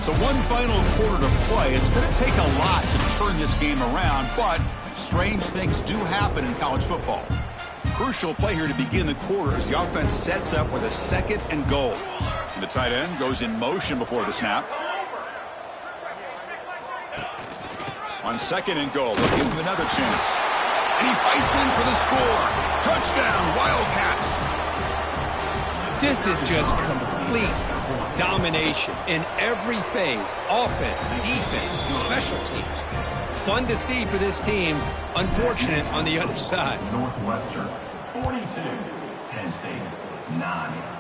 A: So one final quarter to play. It's going to take a lot to turn this game around, but strange things do happen in college football. Crucial play here to begin the quarter as the offense sets up with a 2nd and goal. And the tight end goes in motion before the snap. On 2nd and goal, they'll give him another chance. And he fights in for the score. Touchdown, Wildcats.
B: This is just complete domination in every phase. Offense, defense, special teams. Fun to see for this team. Unfortunate on the other side.
D: Northwestern 42, Penn State 9.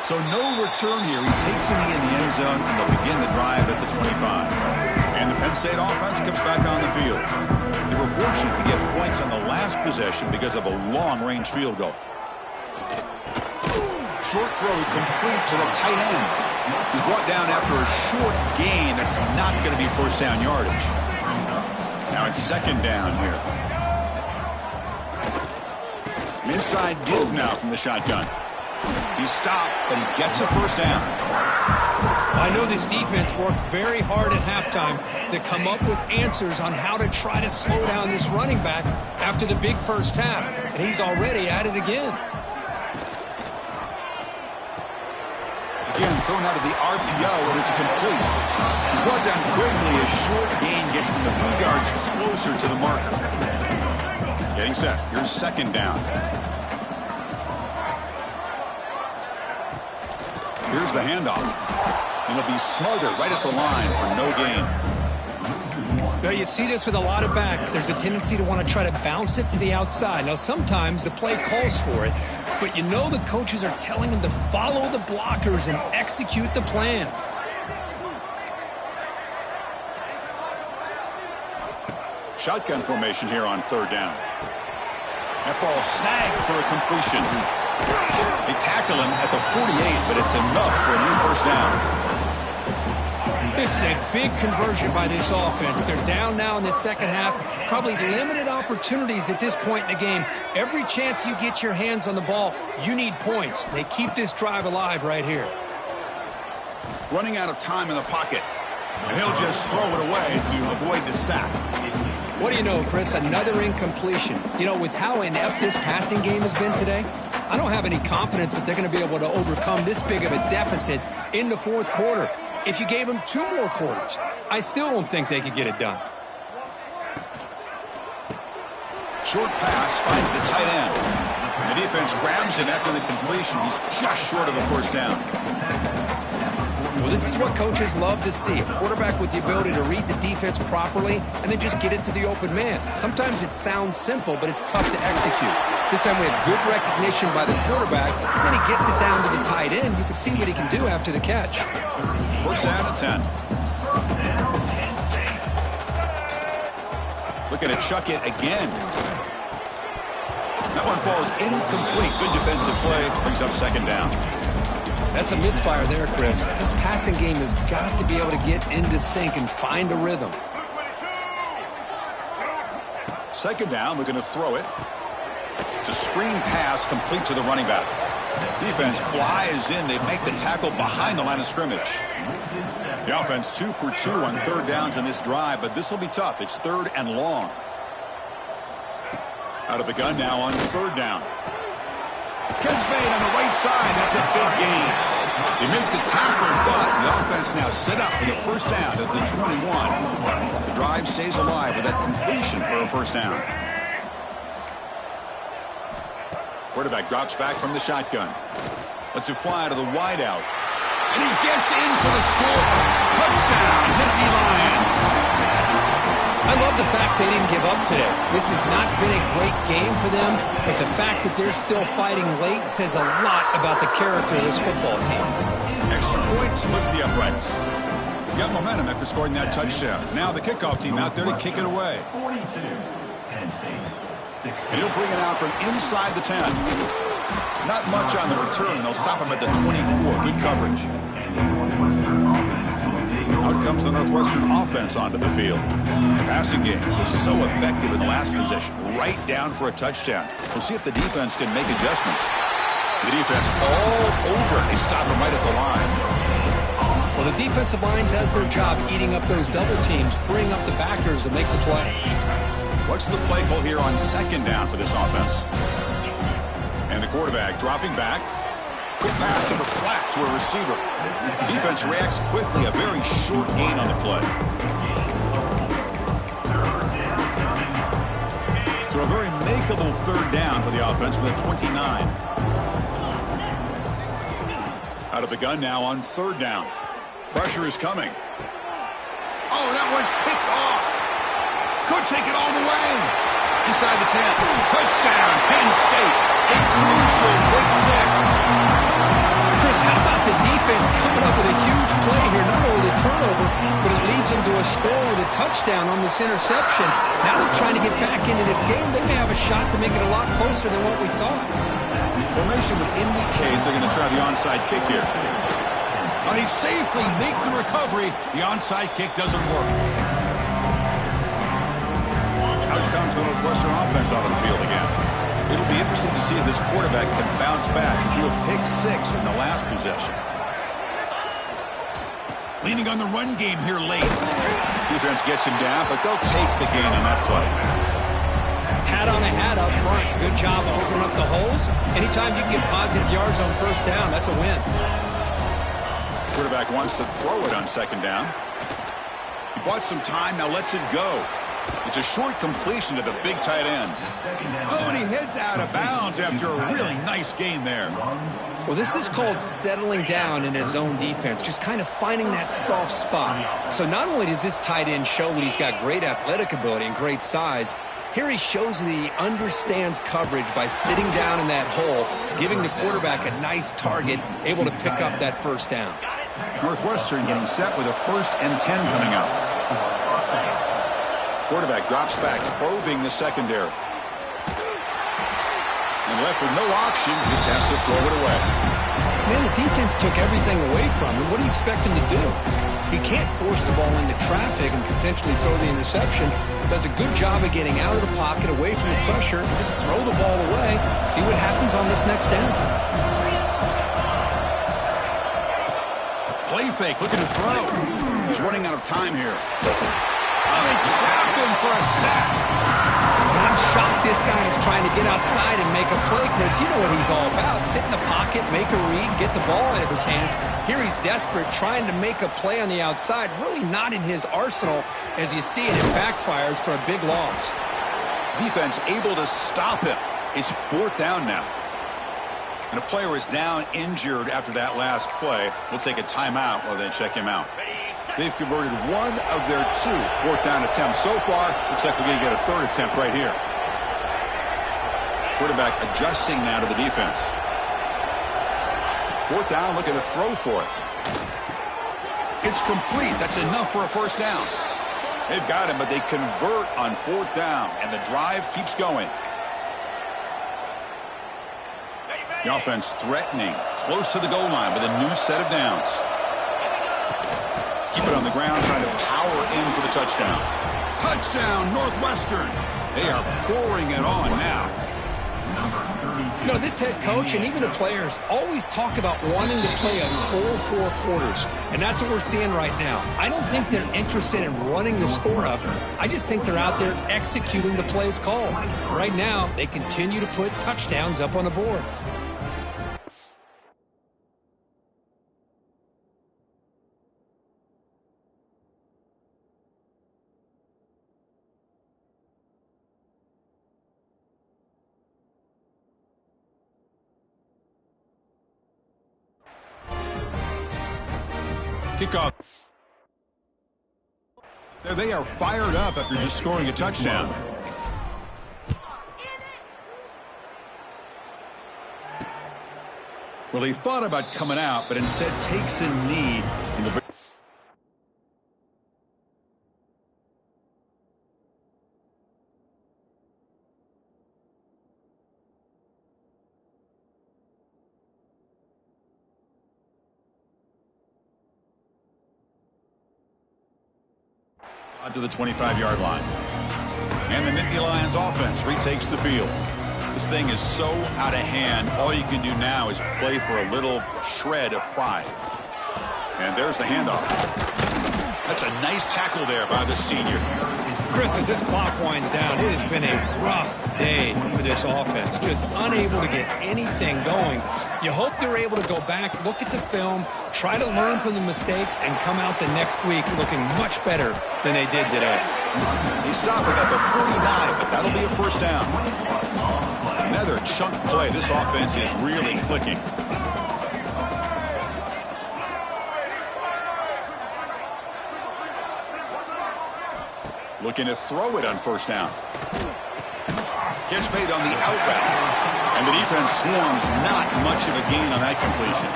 A: So no return here. He takes it in the end zone, and they'll begin the drive at the 25. And the Penn State offense comes back on the field. They were fortunate to get points on the last possession because of a long-range field goal. Short throw complete to the tight end. He's brought down after a short gain. That's not going to be first down yardage. Now it's 2nd down here. An inside give now from the shotgun. He's stopped, but he gets a first down.
B: I know this defense worked very hard at halftime to come up with answers on how to try to slow down this running back after the big first half, and he's already at it again.
A: Again, thrown out of the RPO, and it's complete. He's brought down quickly. A short gain gets them a few yards closer to the marker. Getting set. Here's 2nd down. Here's the handoff. And he'll be smothered right at the line for no gain.
B: Now, you see this with a lot of backs. There's a tendency to want to try to bounce it to the outside. Now, sometimes the play calls for it, but you know the coaches are telling them to follow the blockers and execute the plan.
A: Shotgun formation here on 3rd down. That ball snagged for a completion. They tackle him at the 48, but it's enough for a new first down.
B: This is a big conversion by this offense. They're down now in the 2nd half. Probably limited opportunities at this point in the game. Every chance you get your hands on the ball, you need points. They keep this drive alive right here.
A: Running out of time in the pocket. And he'll just throw it away to avoid the sack.
B: What do you know, Chris? Another incompletion. You know, with how inept this passing game has been today, I don't have any confidence that they're going to be able to overcome this big of a deficit in the 4th quarter. If you gave them 2 more quarters, I still don't think they could get it done.
A: Short pass finds the tight end. The defense grabs him after the completion. He's just short of a first down.
B: Well, this is what coaches love to see. A quarterback with the ability to read the defense properly and then just get it to the open man. Sometimes it sounds simple, but it's tough to execute. This time we have good recognition by the quarterback, and then he gets it down to the tight end. You can see what he can do after the catch.
A: First down at 10. Looking to chuck it again. That one falls incomplete. Good defensive play. Brings up 2nd down.
B: That's a misfire there, Chris. This passing game has got to be able to get into sync and find a rhythm.
A: 2nd down, we're going to throw it. It's a screen pass complete to the running back. Defense flies in. They make the tackle behind the line of scrimmage. The offense 2 for 2 on 3rd downs in this drive, but this will be tough. It's 3rd and long. Out of the gun now on 3rd down. Catch made on the right side. That's a big gain. They make the tackle, but the offense now set up for the first down at the 21. The drive stays alive with that completion for a first down. Quarterback drops back from the shotgun. Lets it fly to the wideout. And he gets in for the score. Touchdown, Nittany Lions.
B: I love the fact they didn't give up today. This has not been a great game for them, but the fact that they're still fighting late says a lot about the character of this football team.
A: Extra point splits the uprights. Got momentum after scoring that touchdown. Now the kickoff team out there to kick it away.
D: 42. Penn State. 16.
A: And he'll bring it out from inside the 10. Not much on the return. They'll stop him at the 24. Good coverage. Out comes the Northwestern offense onto the field. The passing game was so effective in the last possession. Right down for a touchdown. We'll see if the defense can make adjustments. The defense all over. They stop him right at the line.
B: Well, the defensive line does their job eating up those double teams, freeing up the backers to make the play.
A: What's the play call here on second down for this offense? And the quarterback dropping back. Quick pass to the flat to a receiver. Defense reacts quickly. A very short gain on the play. So a very makeable third down for the offense with a 29. Out of the gun now on third down. Pressure is coming. Oh, that one's picked off. Could take it all the way. Inside the 10. Touchdown, Penn State. A crucial big six.
B: Chris, how about the defense coming up with a huge play here? Not only the turnover, but it leads them to a score with a touchdown on this interception. Now they're trying to get back into this game. They may have a shot to make it a lot closer than what we thought.
A: Formation would indicate they're going to try the onside kick here. They safely make the recovery. The onside kick doesn't work. Out comes the Northwestern offense out on the field again. It'll be interesting to see if this quarterback can bounce back. He threw a pick six in the last possession. Leaning on the run game here late. Defense gets him down, but they'll take the gain on that play.
B: Hat on a hat up front. Good job of opening up the holes. Anytime you can get positive yards on first down, that's a win.
A: Quarterback wants to throw it on second down. He bought some time, now lets it go. It's a short completion to the big tight end. Oh, and he heads out of bounds after a really nice gain there.
B: Well, this is called settling down in his own defense, just kind of finding that soft spot. So not only does this tight end show that he's got great athletic ability and great size, here he shows that he understands coverage by sitting down in that hole, giving the quarterback a nice target, able to pick up that first down.
A: Northwestern getting set with a 1st and 10 coming up. Quarterback drops back, probing the secondary. And left with no option, just has to throw it away.
B: Man, the defense took everything away from him. What do you expect him to do? He can't force the ball into traffic and potentially throw the interception. Does a good job of getting out of the pocket, away from the pressure, just throw the ball away, see what happens on this next down.
A: Play fake, looking to throw. He's running out of time here. Oh, they trapped him for a sack.
B: And I'm shocked this guy is trying to get outside and make a play, Chris. You know what he's all about. Sit in the pocket, make a read, get the ball out of his hands. Here he's desperate, trying to make a play on the outside. Really not in his arsenal. As you see it, it backfires for a big loss.
A: Defense able to stop him. It's 4th down now. And a player is down injured after that last play. We'll take a timeout while they check him out. They've converted one of their 2 4th down attempts so far. Looks like we're going to get a 3rd attempt right here. Quarterback adjusting now to the defense. 4th down, looking to throw for it. It's complete. That's enough for a first down. They've got him, but they convert on 4th down, and the drive keeps going. The offense threatening, close to the goal line with a new set of downs. Keep it on the ground, trying to power in for the touchdown. Touchdown, Northwestern. They are pouring it on now.
B: You know, this head coach and even the players always talk about wanting to play a full 4 quarters. And that's what we're seeing right now. I don't think they're interested in running the score up. I just think they're out there executing the plays called. Right now, they continue to put touchdowns up on the board.
A: Kickoff. There they are, fired up after just scoring a touchdown. Well, he thought about coming out, but instead takes a knee in the to the 25-yard line. And the Nittany Lions offense retakes the field. This thing is so out of hand, all you can do now is play for a little shred of pride. And there's the handoff. That's a nice tackle there by the senior.
B: Chris, as this clock winds down, it has been a rough day for this offense. Just unable to get anything going. You hope they're able to go back, look at the film, try to learn from the mistakes, and come out the next week looking much better than they did today.
A: They stop it at the 49, but that'll be a first down. Another chunk play. This offense is really clicking. Looking to throw it on first down. Catch made on the out route. And the defense swarms, not much of a gain on that completion.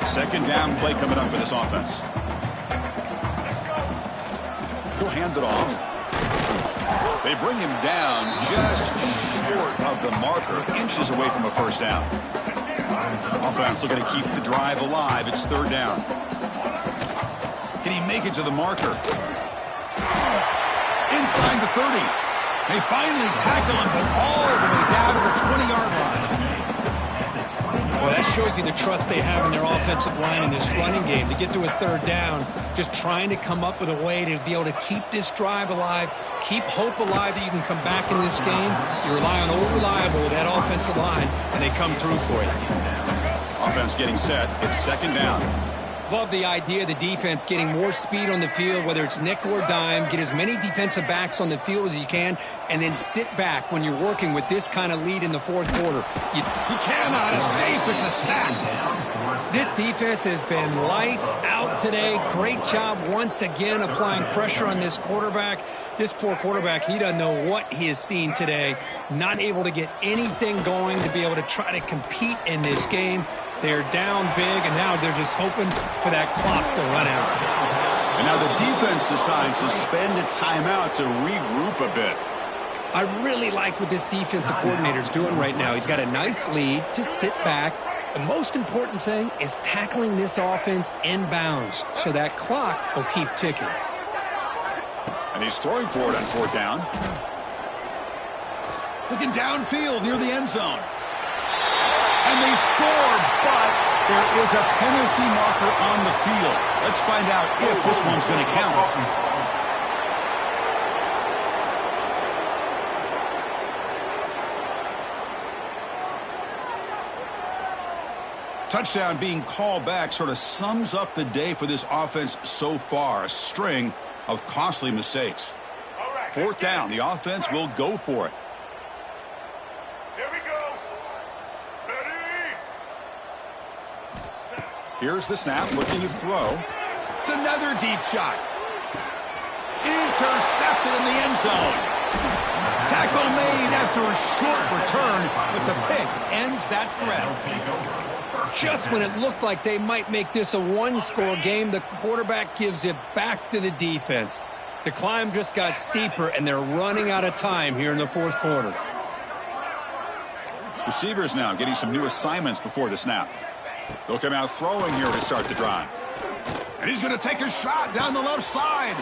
A: Second down play coming up for this offense. He'll hand it off. They bring him down just short of the marker, inches away from a first down. Offense looking to keep the drive alive. It's third down. Can he make it to the marker? Inside the 30. They finally tackle him, but all the way down to the 20-yard line.
B: Well, that shows you the trust they have in their offensive line in this running game. To get to a third down, just trying to come up with a way to be able to keep this drive alive, keep hope alive that you can come back in this game. You rely on old reliable with that offensive line, and they come through for you.
A: Offense getting set. It's second down.
B: Love the idea of the defense getting more speed on the field, whether it's nickel or dime, get as many defensive backs on the field as you can, and then sit back when you're working with this kind of lead in the fourth quarter.
A: He cannot escape. It's a sack.
B: This defense has been lights out today. Great job once again applying pressure on this quarterback. This poor quarterback, he doesn't know what he has seen today. Not able to get anything going to be able to try to compete in this game. They're down big, and now they're just hoping for that clock to run out.
A: And now the defense decides to spend a timeout to regroup a bit.
B: I really like what this defensive coordinator is doing right now. He's got a nice lead to sit back. The most important thing is tackling this offense inbounds, so that clock will keep ticking.
A: And he's throwing for it on fourth down. Looking downfield near the end zone. And they scored, but there is a penalty marker on the field. Let's find out if this one's going to count. Touchdown being called back sort of sums up the day for this offense so far. A string of costly mistakes. Fourth down, the offense will go for it. Here's the snap, looking to throw. It's another deep shot. Intercepted in the end zone. Tackle made after a short return, but the pick ends that threat.
B: Just when it looked like they might make this a one-score game, the quarterback gives it back to the defense. The climb just got steeper, and they're running out of time here in the fourth quarter.
A: Receivers now getting some new assignments before the snap. They'll come out throwing here to start the drive. And he's going to take a shot down the left side.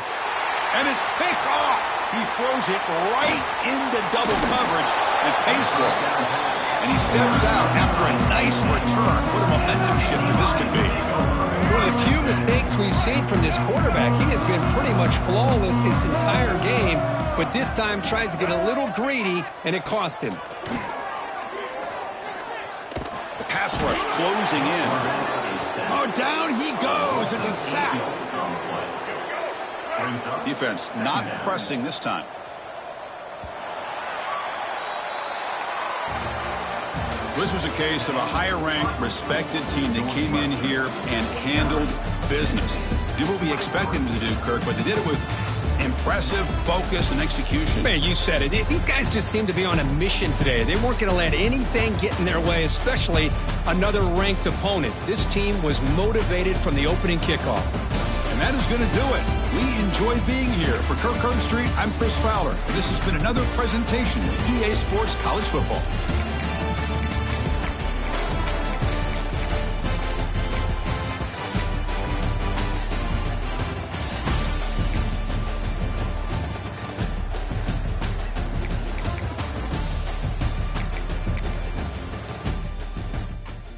A: And it's picked off. He throws it right into double coverage and pays for it. And he steps out after a nice return. What a momentum shifter this could be.
B: One of the few mistakes we've seen from this quarterback. He has been pretty much flawless this entire game, but this time tries to get a little greedy, and it cost him.
A: Pass rush closing in. Oh, down he goes. It's a sack. Defense not pressing this time. This was a case of a higher-ranked, respected team that came in here and handled business. Did what we expected them to do, Kirk, but they did it with impressive focus and execution.
B: Man, you said it. These guys just seem to be on a mission today. They weren't going to let anything get in their way, especially another ranked opponent. This team was motivated from the opening kickoff.
A: And that is going to do it. We enjoyed being here. For Kirk Street, I'm Chris Fowler. This has been another presentation of EA Sports College Football.